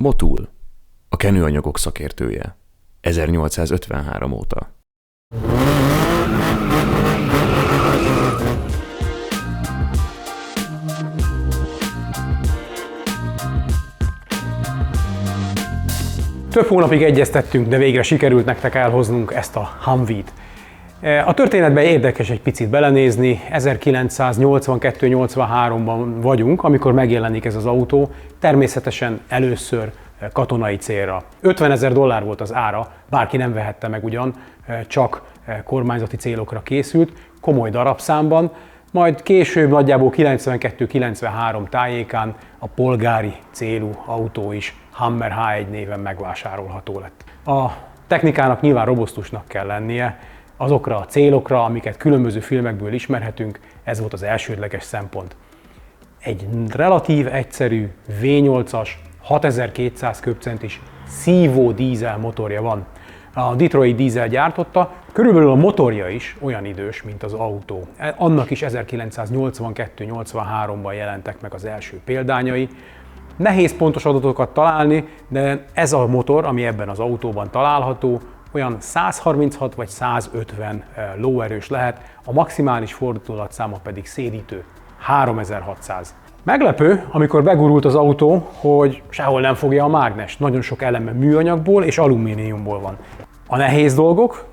Motul, a kenőanyagok szakértője, 1853 óta. Több hónapig egyeztettünk, de végre sikerült nektek elhoznunk ezt a Humvee-t. A történetben érdekes egy picit belenézni, 1982-83-ban vagyunk, amikor megjelenik ez az autó, természetesen először katonai célra. $50,000 volt az ára, bárki nem vehette meg ugyan, csak kormányzati célokra készült, komoly darabszámban, majd később nagyjából 92-93 tájékán a polgári célú autó is Hummer H1 néven megvásárolható lett. A technikának nyilván robusztusnak kell lennie, azokra a célokra, amiket különböző filmekből ismerhetünk, ez volt az elsődleges szempont. Egy relatív egyszerű V8-as, 6200 köbcentis szívó dízel motorja van. A Detroit Diesel gyártotta, körülbelül a motorja is olyan idős, mint az autó. Annak is 1982-83-ban jelentek meg az első példányai. Nehéz pontos adatokat találni, de ez a motor, ami ebben az autóban található, olyan 136 vagy 150 lóerős lehet, a maximális fordulatszáma pedig szédítő 3600. Meglepő, amikor begurult az autó, hogy sehol nem fogja a mágnest. Nagyon sok eleme műanyagból és alumíniumból van. A nehéz dolgok,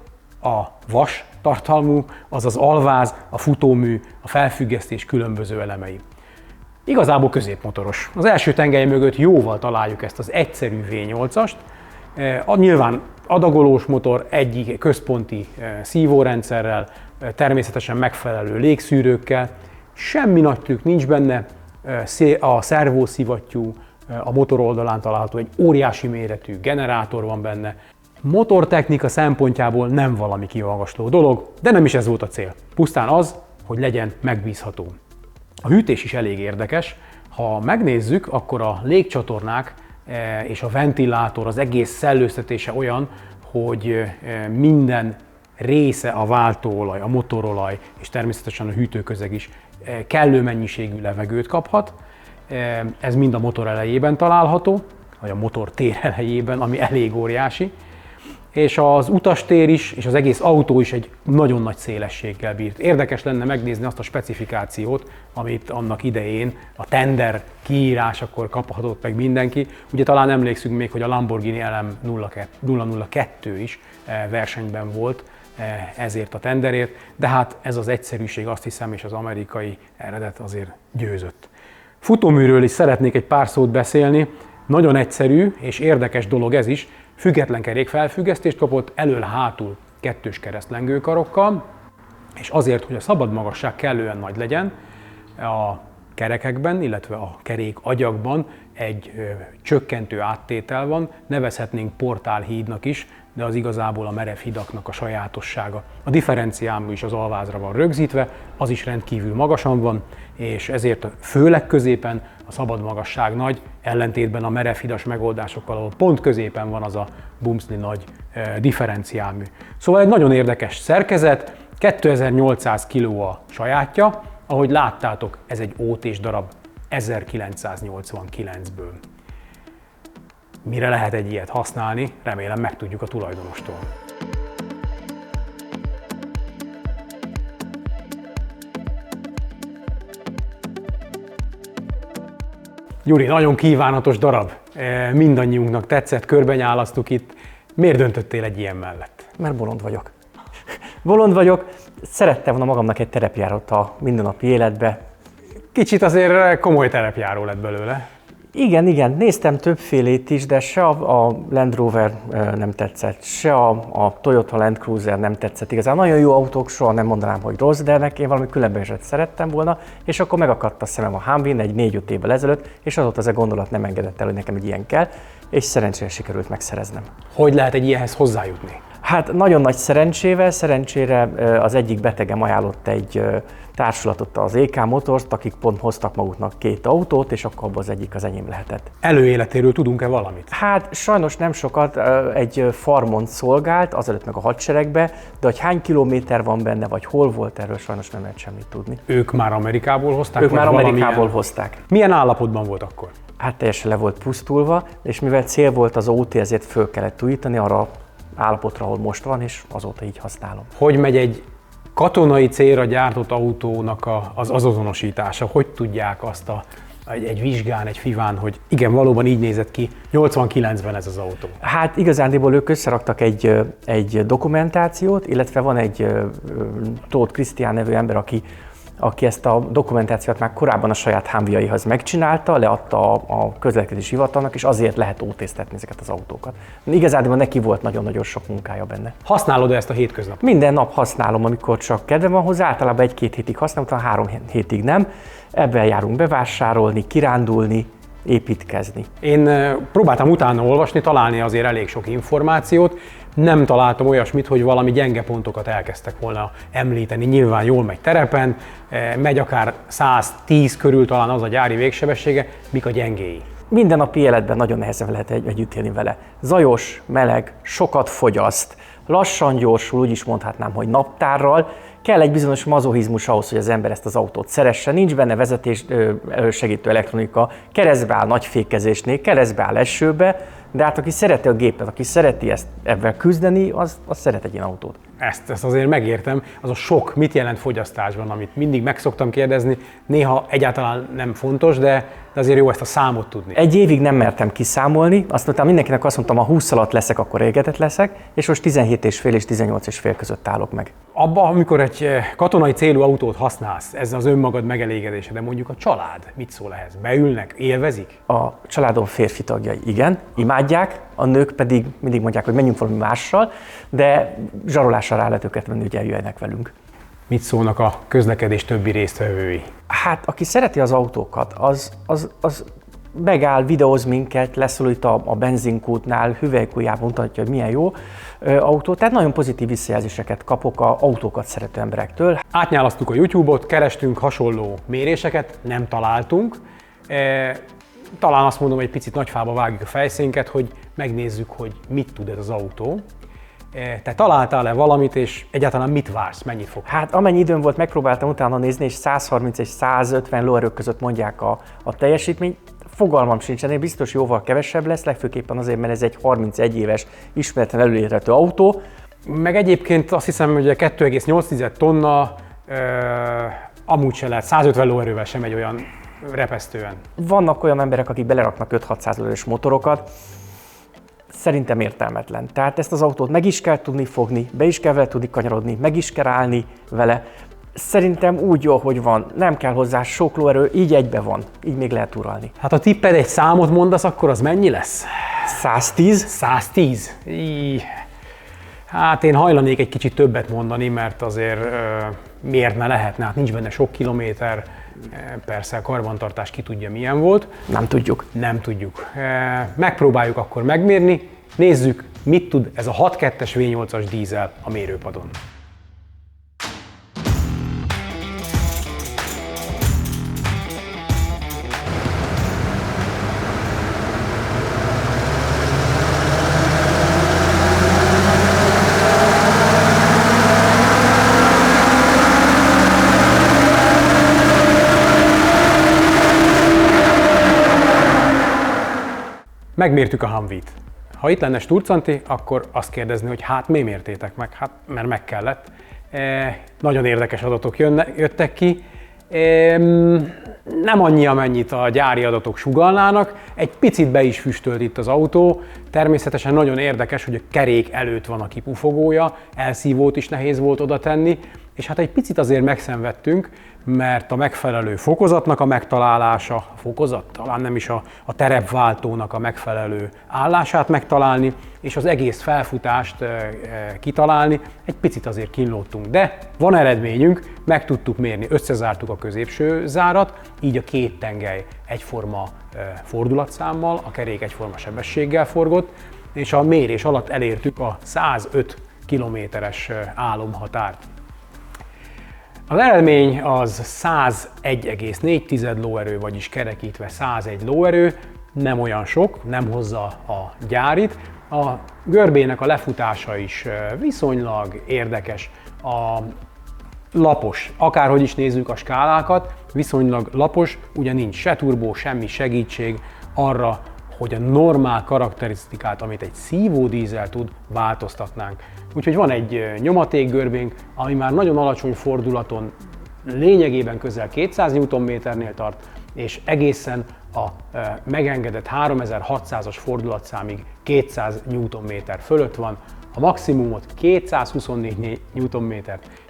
a vas tartalmú, az az alváz, a futómű, a felfüggesztés különböző elemei. Igazából középmotoros. Az első tengely mögött jóval találjuk ezt az egyszerű V8-ast. Nyilván adagolós motor, egyik központi szívórendszerrel, természetesen megfelelő légszűrőkkel. Semmi nagy trükk nincs benne, a szervószivattyú, a motor oldalán található egy óriási méretű generátor van benne. Motortechnika szempontjából nem valami kimagasló dolog, de nem is ez volt a cél. Pusztán az, hogy legyen megbízható. A hűtés is elég érdekes. Ha megnézzük, akkor a légcsatornák és a ventilátor, az egész szellőztetése olyan, hogy minden része, a váltóolaj, a motorolaj és természetesen a hűtőközeg is kellő mennyiségű levegőt kaphat. Ez mind a motor elejében található, vagy a motor tér elejében, ami elég óriási. És az utastér is, és az egész autó is egy nagyon nagy szélességgel bírt. Érdekes lenne megnézni azt a specifikációt, amit annak idején a tender kiírásakor kaphatott meg mindenki. Ugye talán emlékszünk még, hogy a Lamborghini LM002 is versenyben volt ezért a tenderért, de hát ez az egyszerűség, azt hiszem, és az amerikai eredet azért győzött. Futóműről is szeretnék egy pár szót beszélni. Nagyon egyszerű és érdekes dolog ez is. Független kerékfelfüggesztést kapott, elől-hátul kettős keresztlengőkarokkal, és azért, hogy a szabad magasság kellően nagy legyen, a kerekekben, illetve a kerék agyagban egy csökkentő áttétel van, nevezhetnénk portálhídnak is, de az igazából a merev hidaknak a sajátossága. A differenciálmű is az alvázra van rögzítve, az is rendkívül magasan van, és ezért főleg középen a szabad magasság nagy, ellentétben a merev hidas megoldásokkal, ahol pont középen van az a bumszli nagy differenciálmű. Szóval egy nagyon érdekes szerkezet, 2800 kg a sajátja, ahogy láttátok, ez egy ótés darab 1989-ből. Mire lehet egy ilyet használni, remélem megtudjuk a tulajdonostól. Gyuri, nagyon kívánatos darab, mindannyiunknak tetszett, körbenyálasztuk itt. Miért döntöttél egy ilyen mellett? Mert bolond vagyok. Bolond vagyok, szerettem volna magamnak egy terepjárót a mindennapi életbe. Kicsit azért komoly terepjáró lett belőle. Igen, néztem többfélét is, de se a Land Rover nem tetszett, se a Toyota Land Cruiser nem tetszett. Igazán nagyon jó autók, soha nem mondanám, hogy rossz, de én valami különbözőt szerettem volna, és akkor megakadt a szemem a Humvee-n egy 4-5 évvel ezelőtt, és azóta ez a gondolat nem engedett el, hogy nekem egy ilyen kell, és szerencsére sikerült megszereznem. Hogy lehet egy ilyenhez hozzájutni? Hát nagyon nagy szerencsével, szerencsére az egyik betegem ajánlott egy társulatot, az EK Motors, akik pont hoztak maguknak 2 autót, és akkor abban az egyik az enyém lehetett. Előéletéről tudunk-e valamit? Hát sajnos nem sokat, egy farmon szolgált, azelőtt meg a hadseregbe, de hogy hány kilométer van benne, vagy hol volt, erről sajnos nem lehet semmit tudni. Ők már Amerikából hozták? Ők már Amerikából hozták. Milyen állapotban volt akkor? Hát teljesen le volt pusztulva, és mivel cél volt az OT, ezért föl kellett újítani arra állapotra, ahol most van, és azóta így használom. Hogy megy egy katonai célra gyártott autónak az azonosítása? Hogy tudják azt egy vizsgán, egy fiván, hogy igen, valóban így nézett ki 89-ben ez az autó? Hát igazándiból ők összeraktak egy dokumentációt, illetve van egy Tóth Krisztián nevű ember, aki ezt a dokumentációt már korábban a saját Humvee-jaihoz megcsinálta, leadta a közlekedési hivatalnak, és azért lehet ótéztetni ezeket az autókat. Igazándiból neki volt nagyon-nagyon sok munkája benne. Használod ezt a hétköznap? Minden nap használom, amikor csak kedvem van hozzá, általában 1-2 hétig használom, utána 3 hétig nem. Ebben járunk bevásárolni, kirándulni, építkezni. Én próbáltam utána olvasni, találni azért elég sok információt, nem találtam olyasmit, hogy valami gyenge pontokat elkezdtek volna említeni. Nyilván jól megy terepen, megy akár 110 körül talán az a gyári végsebessége, mik a gyengéi. Mindennapi életben nagyon nehezen lehet együtt élni vele. Zajos, meleg, sokat fogyaszt, lassan gyorsul, úgy is mondhatnám, hogy naptárral. Kell egy bizonyos mazochizmus ahhoz, hogy az ember ezt az autót szeresse. Nincs benne vezetés segítő elektronika, keresztbe áll nagyfékezésnél, keresztbe áll esőbe, de hát aki szereti a gépet, aki szereti ezt ebben küzdeni, az szeret egy ilyen autót. Ezt azért megértem. Az a sok mit jelent fogyasztásban, amit mindig meg szoktam kérdezni, néha egyáltalán nem fontos, de azért jó ezt a számot tudni. Egy évig nem mertem kiszámolni, azt mondtam, mindenkinek azt mondtam, ha 20 alatt leszek, akkor elégedett leszek, és most 17,5 és 18,5 között állok meg. Abba, amikor egy katonai célú autót használsz, ez az önmagad megelégedése, de mondjuk a család mit szól ehhez? Beülnek, élvezik? A családom férfi tagjai igen, imádják, a nők pedig mindig mondják, hogy menjünk valami mással, de zsarolásra rá lehet őket venni, hogy eljöjjenek velünk. Mit szólnak a közlekedés többi résztvevői? Hát, aki szereti az autókat, az megáll, videóz minket, leszólít a benzinkútnál, hüvelykujjában mutatja, hogy milyen jó autó. Tehát nagyon pozitív visszajelzéseket kapok az autókat szerető emberektől. Átnyálasztuk a YouTube-ot, kerestünk hasonló méréseket, nem találtunk. Talán azt mondom, hogy egy picit nagyfába vágjuk a fejszénket, hogy megnézzük, hogy mit tud ez az autó. Te találtál-e valamit, és egyáltalán mit vársz, mennyit fog? Hát amennyi időm volt, megpróbáltam utána nézni, és 130 és 150 lóerők között mondják a teljesítményt. Fogalmam sincs, ennél biztos jóval kevesebb lesz, legfőképpen azért, mert ez egy 31 éves ismeretlen előérhető autó. Meg egyébként azt hiszem, hogy a 2,8 tonna amúgy se lehet, 150 lóerővel sem megy olyan repesztően. Vannak olyan emberek, akik beleraknak 5-600 lóerős motorokat, szerintem értelmetlen. Tehát ezt az autót meg is kell tudni fogni, be is kell vele tudni kanyarodni, meg is kell állni vele. Szerintem úgy jó, hogy van, nem kell hozzá sok lóerő, így egybe van, így még lehet uralni. Hát ha tipped egy számot mondasz, akkor az mennyi lesz? 110? 110? Hát én hajlanék egy kicsit többet mondani, mert azért miért ne lehetne, hát nincs benne sok kilométer, persze a karbantartás ki tudja milyen volt. Nem tudjuk. Nem tudjuk. Megpróbáljuk akkor megmérni, nézzük, mit tud ez a 6.2-es V8-as dízel a mérőpadon. Megmértük a Humvee-t. Ha itt lenne Sturcanti, akkor azt kérdezni, hogy hát mi mértétek meg? Hát mert meg kellett. Nagyon érdekes adatok jöttek ki. Nem annyi, amennyit a gyári adatok sugallnának. Egy picit be is füstölt itt az autó. Természetesen nagyon érdekes, hogy a kerék előtt van a kipufogója, elszívót is nehéz volt oda tenni, és hát egy picit azért megszenvedtünk, mert a megfelelő fokozatnak a megtalálása, a fokozat, talán nem is a terepváltónak a megfelelő állását megtalálni, és az egész felfutást kitalálni, egy picit azért kínlódtunk. De van eredményünk, meg tudtuk mérni, összezártuk a középső zárat, így a két tengely egyforma fordulatszámmal, a kerék egyforma sebességgel forgott, és a mérés alatt elértük a 105 kilométeres álomhatárt. Az eredmény az 101,4 lóerő, vagyis kerekítve 101 lóerő, nem olyan sok, nem hozza a gyárit. A görbének a lefutása is viszonylag érdekes, a lapos, akárhogy is nézzük a skálákat, viszonylag lapos, ugye nincs se turbó, semmi segítség, arra, hogy a normál karakterisztikát, amit egy szívódízel tud, változtatnánk. Úgyhogy van egy nyomatékgörbénk, ami már nagyon alacsony fordulaton lényegében közel 200 Nm-nél tart, és egészen a megengedett 3600-as fordulatszámig 200 Nm fölött van. A maximumot 224 Nm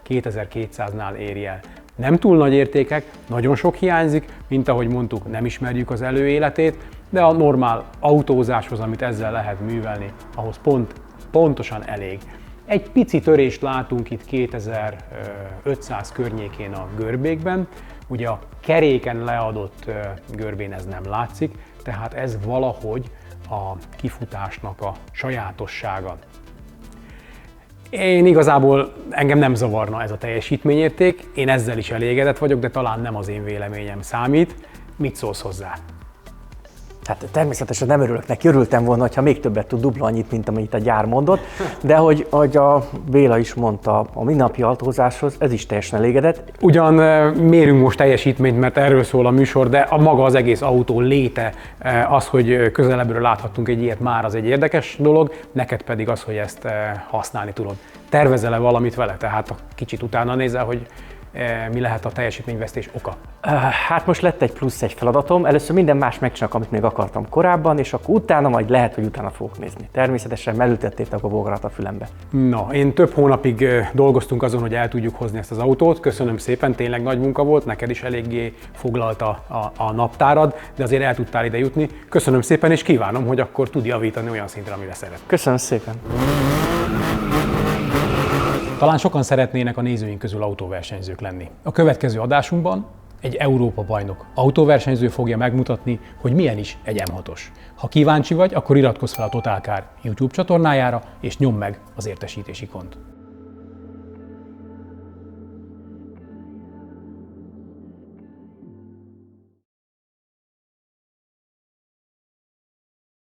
2200-nál éri el. Nem túl nagy értékek, nagyon sok hiányzik, mint ahogy mondtuk, nem ismerjük az előéletét, de a normál autózáshoz, amit ezzel lehet művelni, ahhoz pontosan elég. Egy pici törést látunk itt 2500 környékén a görbékben, ugye a keréken leadott görbén ez nem látszik, tehát ez valahogy a kifutásnak a sajátossága. Engem nem zavarna ez a teljesítményérték, én ezzel is elégedett vagyok, de talán nem az én véleményem számít. Mit szólsz hozzá? Hát természetesen nem örülök neki, örültem volna, ha még többet tud, dupla annyit, mint amit a gyár mondott, de hogy a Béla is mondta, a mindennapi autózáshoz ez is teljesen elégedett. Ugyan mérünk most teljesítményt, mert erről szól a műsor, de a maga az egész autó léte, az, hogy közelebbről láthattunk egy ilyet, már az egy érdekes dolog, neked pedig az, hogy ezt használni tudod. Tervezel-e valamit vele? Tehát kicsit utána nézel, hogy mi lehet a teljesítményvesztés oka? Hát most lett egy feladatom. Először minden más megcsinálok, amit még akartam korábban, és akkor utána majd lehet, hogy utána fogok nézni. Természetesen elültettétek a bogarat a fülembe. Na, én több hónapig dolgoztunk azon, hogy el tudjuk hozni ezt az autót. Köszönöm szépen, tényleg nagy munka volt, neked is eléggé foglalta a naptárad, de azért el tudtál ide jutni. Köszönöm szépen, és kívánom, hogy akkor tud javítani olyan szintre, amire szeret. Köszönöm szépen. Talán sokan szeretnének a nézőink közül autóversenyzők lenni. A következő adásunkban egy Európa-bajnok autóversenyző fogja megmutatni, hogy milyen is egy M6-os. Ha kíváncsi vagy, akkor iratkozz fel a Total Car YouTube csatornájára, és nyomd meg az értesítési ikont.